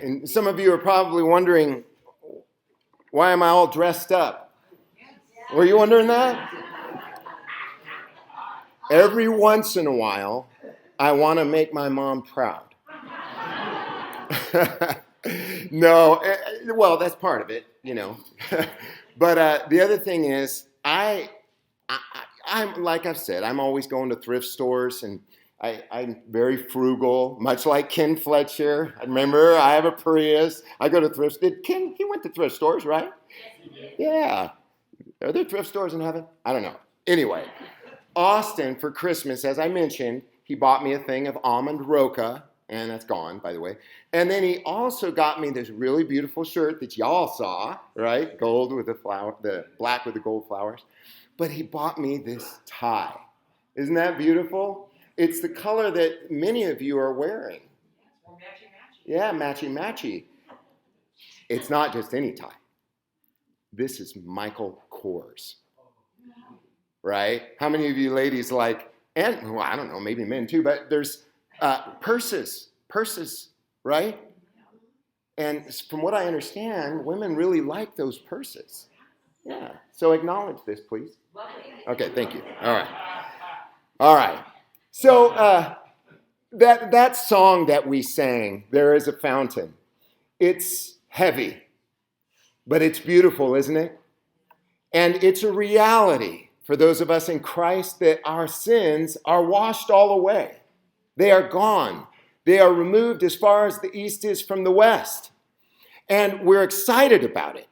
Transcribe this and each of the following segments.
And some of you are probably wondering, why am I all dressed up? Were you wondering that? Every once in a while, I want to make my mom proud. No, well, that's part of it, you know. But the other thing is, I'm like I've said, I'm always going to thrift stores, and I'm very frugal, much like Ken Fletcher. I remember I have a Prius. I go to thrift. Did Ken? He went to thrift stores, right? Yeah. Are there thrift stores in heaven? I don't know. Anyway, Austin for Christmas, as I mentioned, he bought me a thing of almond roca, and that's gone, by the way. And then he also got me this really beautiful shirt that y'all saw, right? Gold with the flower, the black with the gold flowers. But he bought me this tie. Isn't that beautiful? It's the color that many of you are wearing. Yeah, matchy-matchy. It's not just any tie. This is Michael Kors. Right? How many of you ladies like, and well, I don't know, maybe men too, but there's purses, right? And from what I understand, women really like those purses. Yeah. So acknowledge this, please. Okay, thank you. All right. So that song that we sang, There Is a Fountain, it's heavy, but it's beautiful, isn't it? And it's a reality for those of us in Christ that our sins are washed all away. They are gone. They are removed as far as the east is from the west. And we're excited about it.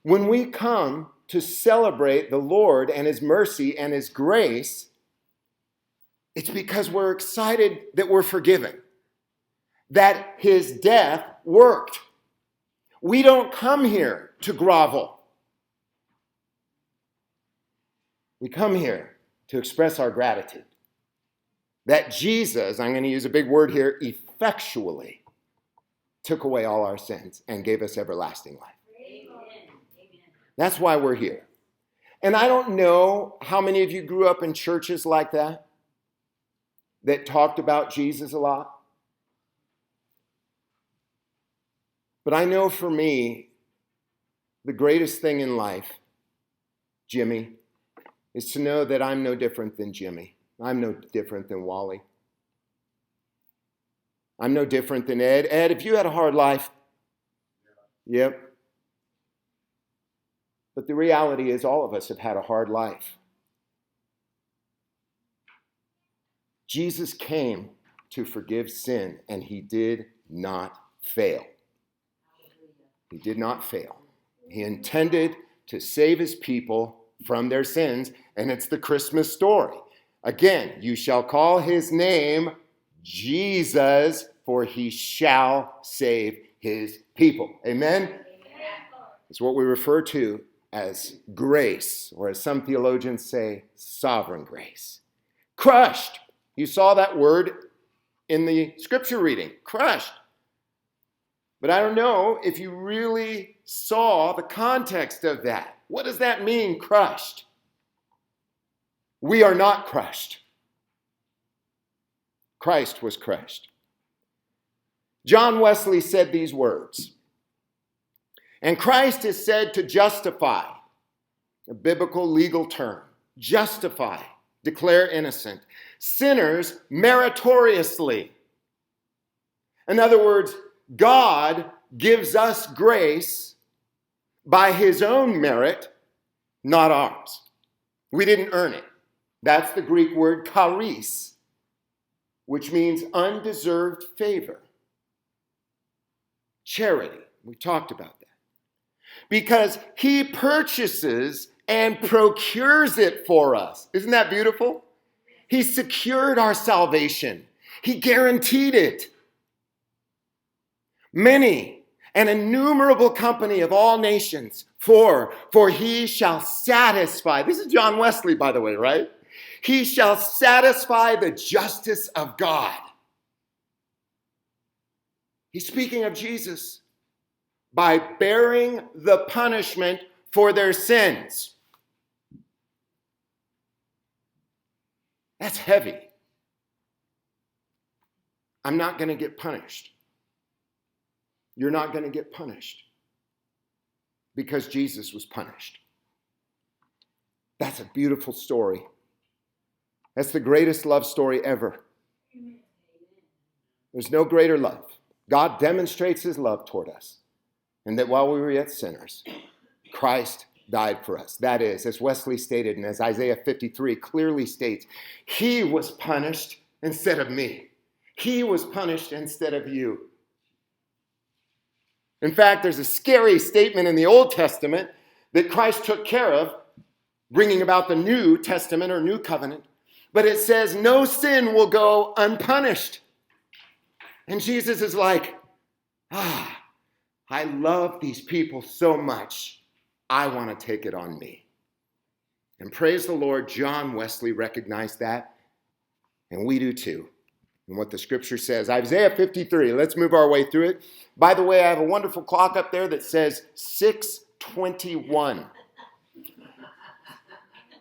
When we come to celebrate the Lord and his mercy and his grace, it's because we're excited that we're forgiven, that his death worked. We don't come here to grovel. We come here to express our gratitude that Jesus, I'm going to use a big word here, effectually took away all our sins and gave us everlasting life. Amen. That's why we're here. And I don't know how many of you grew up in churches like that talked about Jesus a lot. But I know for me, the greatest thing in life, Jimmy, is to know that I'm no different than Jimmy. I'm no different than Wally. I'm no different than Ed. Ed, if you had a hard life, yep. But the reality is all of us have had a hard life. Jesus came to forgive sin, and he did not fail. He did not fail. He intended to save his people from their sins, and it's the Christmas story. Again, you shall call his name Jesus, for he shall save his people. Amen? It's what we refer to as grace, or as some theologians say, sovereign grace. Crushed. You saw that word in the scripture reading, crushed. But I don't know if you really saw the context of that. What does that mean, crushed? We are not crushed. Christ was crushed. John Wesley said these words, and Christ is said to justify, a biblical legal term, justify, declare innocent, sinners meritoriously. In other words, God gives us grace by his own merit, not ours. We didn't earn it. That's the Greek word charis, which means undeserved favor. Charity. We talked about that. Because he purchases and procures it for us. Isn't that beautiful? He secured our salvation. He guaranteed it. Many, an innumerable company of all nations, for he shall satisfy. This is John Wesley, by the way, right? He shall satisfy the justice of God. He's speaking of Jesus by bearing the punishment for their sins. That's heavy. I'm not going to get punished. you're not going to get punished because Jesus was punished. That's a beautiful story. That's the greatest love story ever. There's no greater love. God demonstrates his love toward us, and that while we were yet sinners, Christ died for us. That is, as Wesley stated, and as Isaiah 53 clearly states, he was punished instead of me. He was punished instead of you. In fact, there's a scary statement in the Old Testament that Christ took care of, bringing about the New Testament or New Covenant. But it says, no sin will go unpunished. And Jesus is like, I love these people so much, I want to take it on me. And praise the Lord, John Wesley recognized that, and we do too. And what the scripture says, Isaiah 53, let's move our way through it. By the way, I have a wonderful clock up there that says 6:21.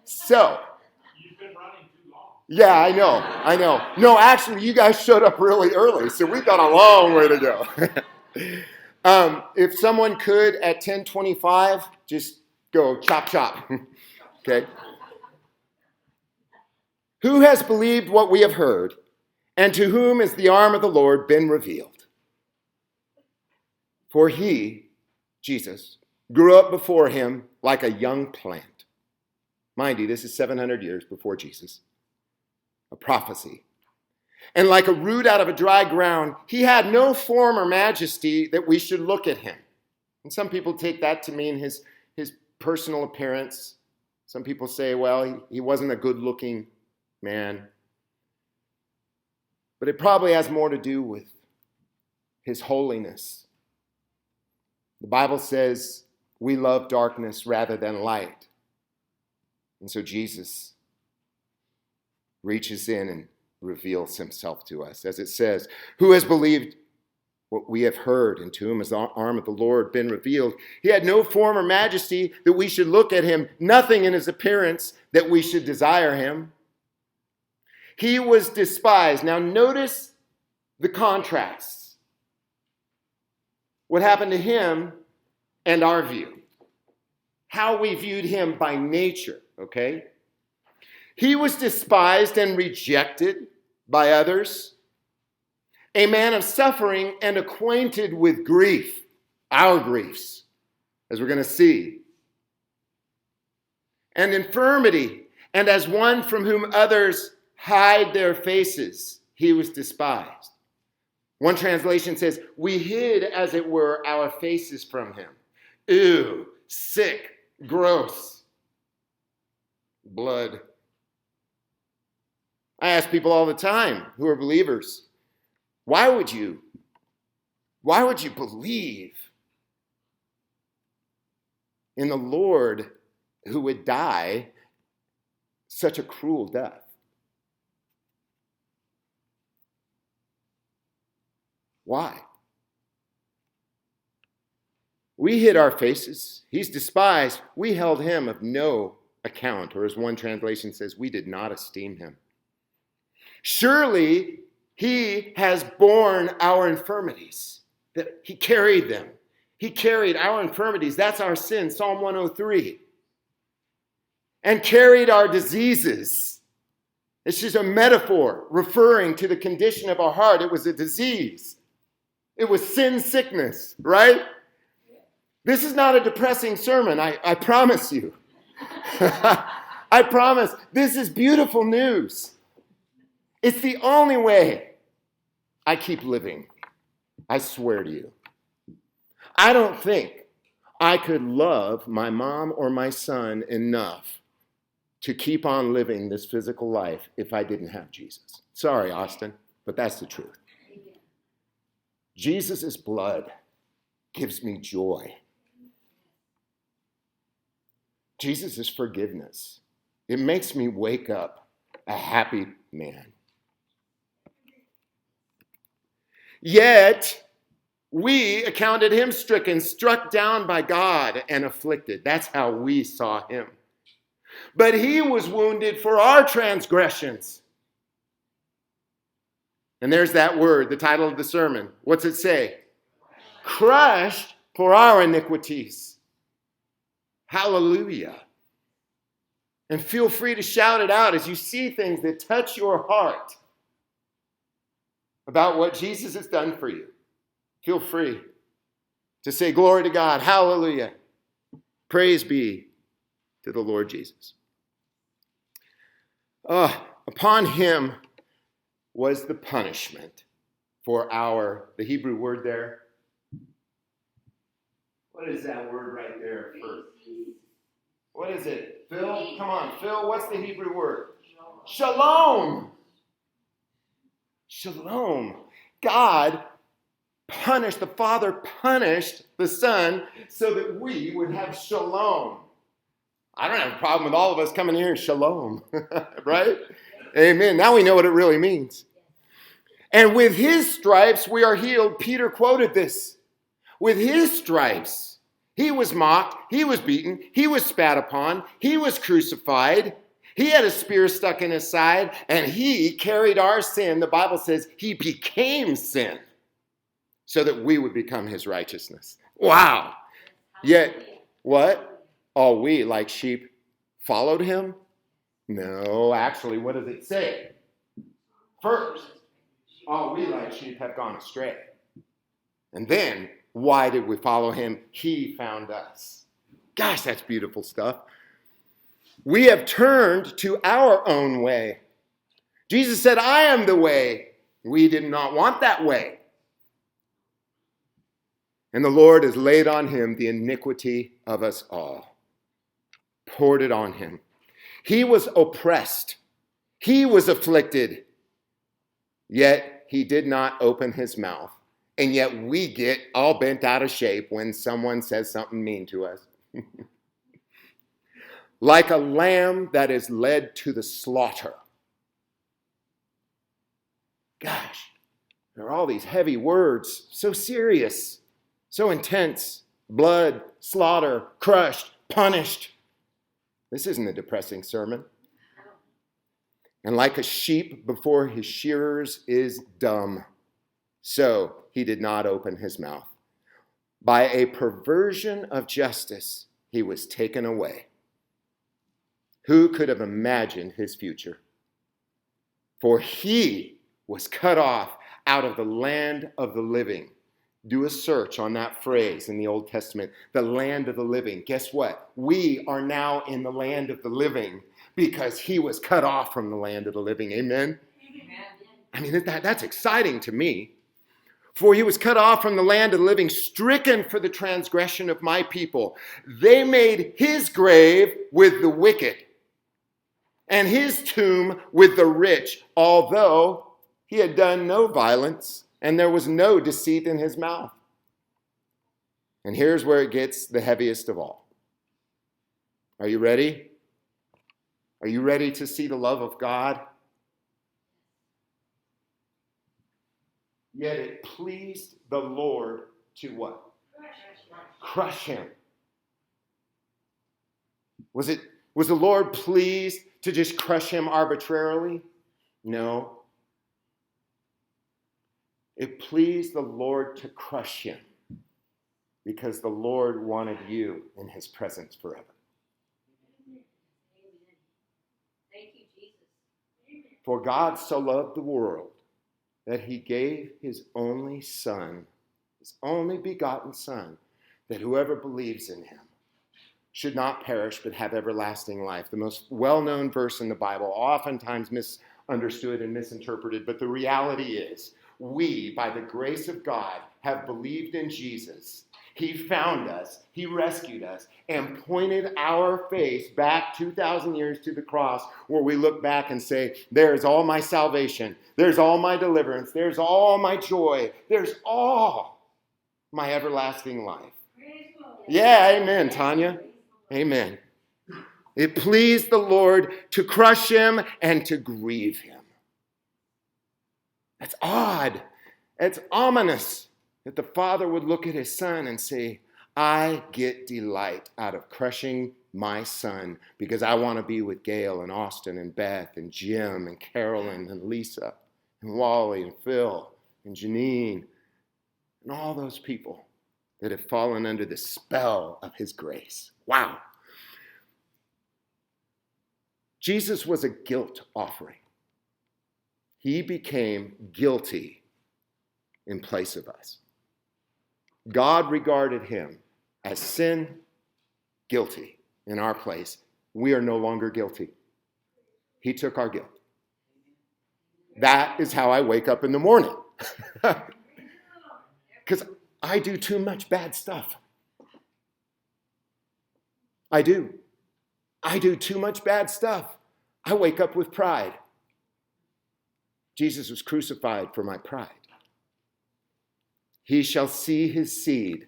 So, you've been running too long. Yeah, I know. No, actually, you guys showed up really early, so we've got a long way to go. If someone could, at 10:25, just go chop. Okay? Who has believed what we have heard, and to whom has the arm of the Lord been revealed? For he, Jesus, grew up before him like a young plant. Mind you, this is 700 years before Jesus. A prophecy. And like a root out of a dry ground, he had no form or majesty that we should look at him. And some people take that to mean his personal appearance. Some people say, well, he wasn't a good-looking man. But it probably has more to do with his holiness. The Bible says we love darkness rather than light. And so Jesus reaches in and reveals himself to us. As it says, who has believed what we have heard, and to whom has the arm of the Lord been revealed? He had no form or majesty that we should look at him, nothing in his appearance that we should desire him. He was despised. Now notice the contrasts. What happened to him and our view. How we viewed him by nature, okay? He was despised and rejected by others, a man of suffering and acquainted with grief, our griefs, as we're going to see, and infirmity, and as one from whom others hide their faces, he was despised. One translation says, we hid, as it were, our faces from him. Ew, sick, gross. Blood. I ask people all the time who are believers, why would you believe in the Lord who would die such a cruel death? Why? We hid our faces. He's despised. We held him of no account, or as one translation says, we did not esteem him. Surely he has borne our infirmities. That he carried them. He carried our infirmities. That's our sin, Psalm 103. And carried our diseases. It's just a metaphor referring to the condition of our heart. It was a disease. It was sin sickness, right? This is not a depressing sermon, I promise you. I promise. This is beautiful news. It's the only way I keep living. I swear to you. I don't think I could love my mom or my son enough to keep on living this physical life if I didn't have Jesus. Sorry, Austin, but that's the truth. Jesus' blood gives me joy. Jesus' forgiveness, it makes me wake up a happy man. Yet, we accounted him stricken, struck down by God, and afflicted. That's how we saw him. But he was wounded for our transgressions. And there's that word, the title of the sermon. What's it say? crushed for our iniquities. Hallelujah. And feel free to shout it out as you see things that touch your heart about what Jesus has done for you. Feel free to say glory to God. Hallelujah. Praise be to the Lord Jesus. Upon him was the punishment for the Hebrew word there. What is that word right there first? What is it? Phil? Come on, Phil. What's the Hebrew word? Shalom. Shalom. God punished, the Father punished the Son so that we would have shalom. I don't have a problem with all of us coming here and shalom, right? Amen. Now we know what it really means. And with his stripes we are healed. Peter quoted this. With his stripes, he was mocked, he was beaten, he was spat upon, he was crucified. He had a spear stuck in his side, and he carried our sin. The Bible says he became sin so that we would become his righteousness. Wow. Yet, what? All we, like sheep, followed him? No, actually, what does it say? First, all we, like sheep, have gone astray. And then, why did we follow him? He found us. Gosh, that's beautiful stuff. We have turned to our own way. Jesus said, I am the way. We did not want that way. And the Lord has laid on him the iniquity of us all. Poured it on him. He was oppressed. He was afflicted. Yet he did not open his mouth. And yet we get all bent out of shape when someone says something mean to us. Like a lamb that is led to the slaughter. Gosh, there are all these heavy words, so serious, so intense. Blood, slaughter, crushed, punished. This isn't a depressing sermon. And like a sheep before his shearers is dumb, so he did not open his mouth. By a perversion of justice, he was taken away. Who could have imagined his future? For he was cut off out of the land of the living. Do a search on that phrase in the Old Testament, the land of the living. Guess what? We are now in the land of the living because he was cut off from the land of the living. Amen? Amen. I mean, that's exciting to me. For he was cut off from the land of the living, stricken for the transgression of my people. They made his grave with the wicked and his tomb with the rich, although he had done no violence and there was no deceit in his mouth. And here's where it gets the heaviest of all. Are you ready? Are you ready to see the love of God? Yet it pleased the Lord to what? Crush him. Was the Lord pleased to just crush him arbitrarily? No. It pleased the Lord to crush him because the Lord wanted you in his presence forever. Thank you, Jesus. For God so loved the world that he gave his only Son, his only begotten Son, that whoever believes in him should not perish but have everlasting life. The most well-known verse in the Bible, oftentimes misunderstood and misinterpreted, but the reality is, we, by the grace of God, have believed in Jesus. He found us, he rescued us, and pointed our face back 2,000 years to the cross, where we look back and say, there's all my salvation, there's all my deliverance, there's all my joy, there's all my everlasting life. Yeah, amen, Tanya. Amen. It pleased the Lord to crush him and to grieve him. That's odd. It's ominous that the Father would look at his Son and say, I get delight out of crushing my Son because I want to be with Gail and Austin and Beth and Jim and Carolyn and Lisa and Wally and Phil and Janine and all those people. that have fallen under the spell of his grace. Wow. Jesus was a guilt offering. He became guilty in place of us. God regarded him as sin, guilty in our place. We are no longer guilty. He took our guilt. That is how I wake up in the morning. Because I do too much bad stuff. I do. I do too much bad stuff. I wake up with pride. Jesus was crucified for my pride. He shall see his seed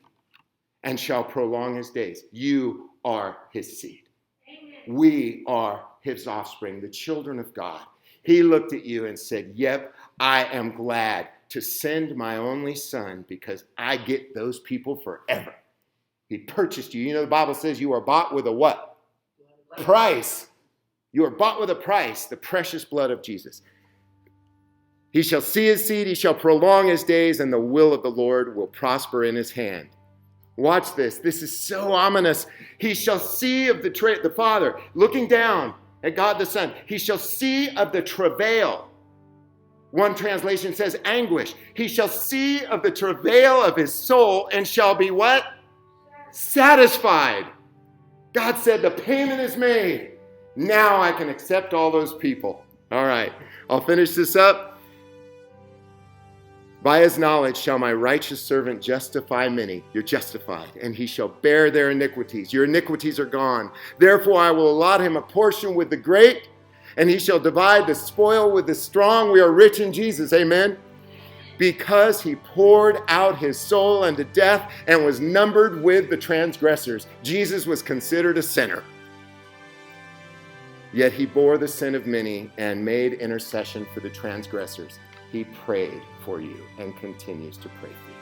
and shall prolong his days. You are his seed. Amen. We are his offspring, the children of God. He looked at you and said, yep, I am glad to send my only son because I get those people forever. He purchased you. You know, the Bible says you are bought with a what? Price. You are bought with a price, the precious blood of Jesus. He shall see his seed, he shall prolong his days, and the will of the Lord will prosper in his hand. Watch this. This is so ominous. He shall see of the Father, looking down at God the Son. He shall see of the travail. One translation says anguish. He shall see of the travail of his soul and shall be what? Satisfied. God said the payment is made. Now I can accept all those people. All right, I'll finish this up. By his knowledge shall my righteous servant justify many. You're justified. And he shall bear their iniquities. Your iniquities are gone. Therefore I will allot him a portion with the great, and he shall divide the spoil with the strong. We are rich in Jesus. Amen. Because he poured out his soul unto death and was numbered with the transgressors. Jesus was considered a sinner. Yet he bore the sin of many and made intercession for the transgressors. He prayed for you and continues to pray for you.